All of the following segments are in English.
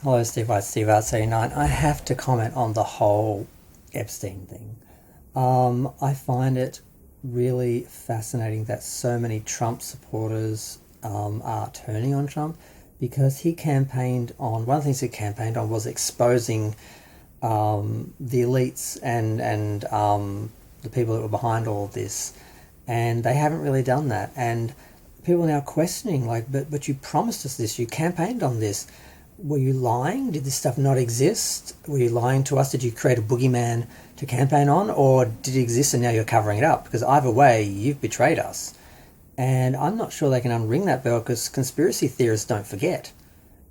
Hello, Steve White, Steve Arts89. I have to comment on the whole Epstein thing. I find it really fascinating that so many Trump supporters are turning on Trump because he campaigned on, one of the things he campaigned on was exposing the elites and the people that were behind all of this, and they haven't really done that. And people are now questioning, like, but you promised us this, you campaigned on this. Were you lying? Did this stuff not exist? Were you lying to us? Did you create a boogeyman to campaign on, or did it exist and now you're covering it up? Because either way, you've betrayed us. And I'm not sure they can unring that bell because conspiracy theorists don't forget.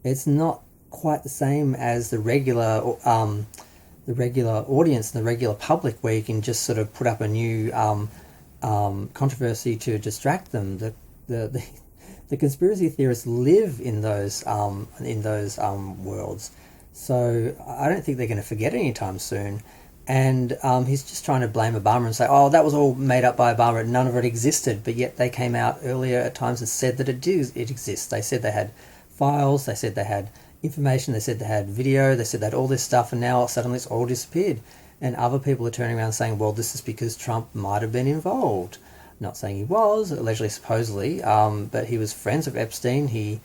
It's not quite the same as the regular audience and the regular public, where you can just sort of put up a new controversy to distract them. The the conspiracy theorists live in those worlds, so I don't think they're going to forget anytime soon. And he's just trying to blame Obama and say, "Oh, that was all made up by Obama. None of it existed." But yet they came out earlier at times and said that it exists. They said they had files. They said they had information. They said they had video. They said they had all this stuff, and now suddenly it's all disappeared. And other people are turning around saying, "Well, this is because Trump might have been involved." Not saying he was, allegedly, supposedly, but he was friends with Epstein. He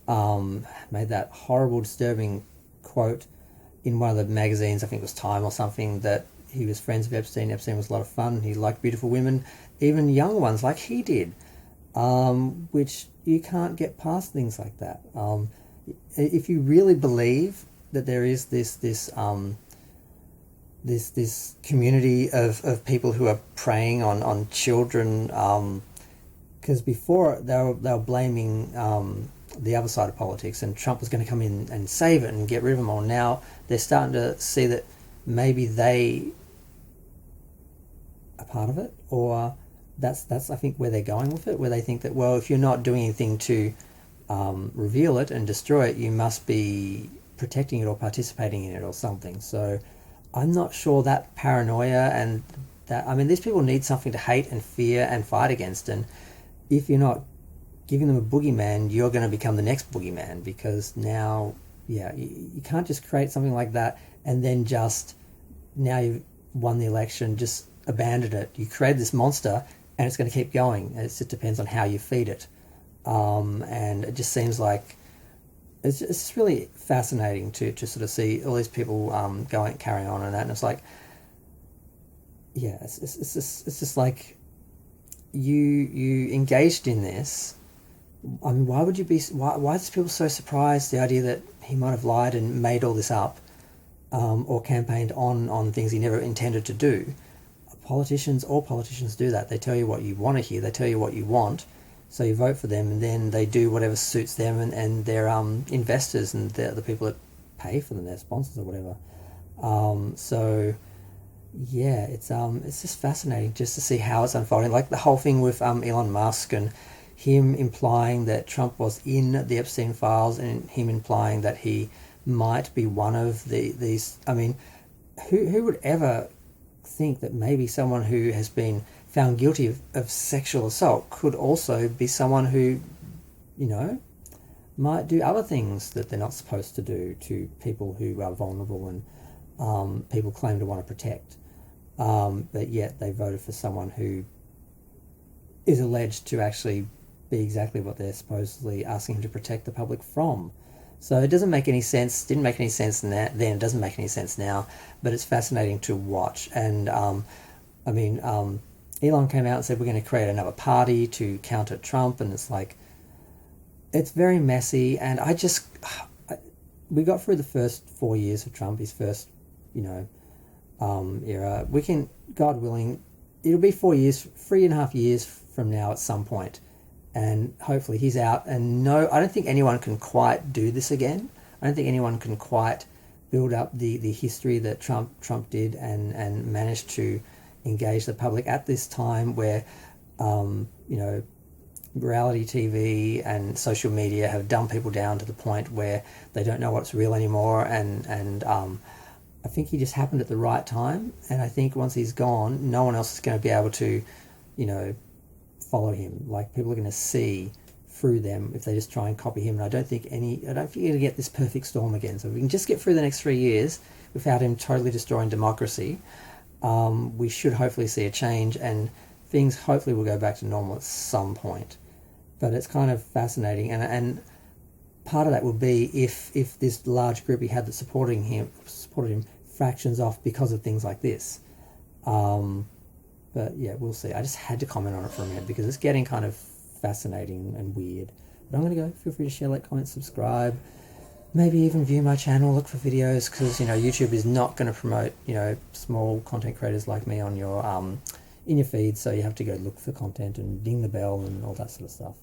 made that horrible, disturbing quote in one of the magazines, I think it was Time or something, that he was friends with Epstein. Epstein was a lot of fun. He liked beautiful women, even young ones like he did, which you can't get past things like that. If you really believe that there is this community of people who are preying on children, because before they were blaming the other side of politics, and Trump was going to come in and save it and get rid of them all. Now they're starting to see that maybe they are part of it, or that's I think where they're going with it, where they think that, well, if you're not doing anything to reveal it and destroy it, you must be protecting it or participating in it or something. So I'm not sure that paranoia and that, I mean, these people need something to hate and fear and fight against. And if you're not giving them a boogeyman, you're going to become the next boogeyman, because now, yeah, you can't just create something like that and then just, now you've won the election, just abandon it. You created this monster and it's going to keep going. It just depends on how you feed it. And it just seems like it's just really fascinating to sort of see all these people carrying on and that, and it's like, yeah, it's just like you engaged in this. I mean, why is people so surprised the idea that he might have lied and made all this up, or campaigned on things he never intended to do? All politicians do that. They tell you what you want to hear. They tell you what you want. So you vote for them, and then they do whatever suits them and their investors and the people that pay for them, their sponsors or whatever. So yeah, it's just fascinating just to see how it's unfolding. Like the whole thing with Elon Musk and him implying that Trump was in the Epstein files, and him implying that he might be one of these. I mean, who would ever think that maybe someone who has been found guilty of sexual assault could also be someone who, might do other things that they're not supposed to do to people who are vulnerable and people claim to want to protect. But yet they voted for someone who is alleged to actually be exactly what they're supposedly asking him to protect the public from. So it doesn't make any sense, didn't make any sense then, it doesn't make any sense now, but it's fascinating to watch. And Elon came out and said, we're going to create another party to counter Trump, and it's like, it's very messy. And we got through the first 4 years of Trump, his first, era. We can, God willing, it'll be 4 years, 3.5 years from now at some point, and hopefully he's out. And no, I don't think anyone can quite do this again. I don't think anyone can quite build up the history that Trump did and managed to engage the public at this time where, reality TV and social media have dumbed people down to the point where they don't know what's real anymore. And I think he just happened at the right time. And I think once he's gone, no one else is going to be able to, follow him. Like, people are going to see through them if they just try and copy him. And I don't think you're going to get this perfect storm again. So if we can just get through the next 3 years without him totally destroying democracy, we should hopefully see a change, and things hopefully will go back to normal at some point. But it's kind of fascinating, and part of that would be if this large group he had that supported him fractions off because of things like this. But yeah, we'll see. I just had to comment on it for a minute because it's getting kind of fascinating and weird. But I'm going to go. Feel free to share, like, comment, subscribe. Maybe even view my channel, look for videos, because YouTube is not going to promote small content creators like me on your in your feed. So you have to go look for content and ding the bell and all that sort of stuff.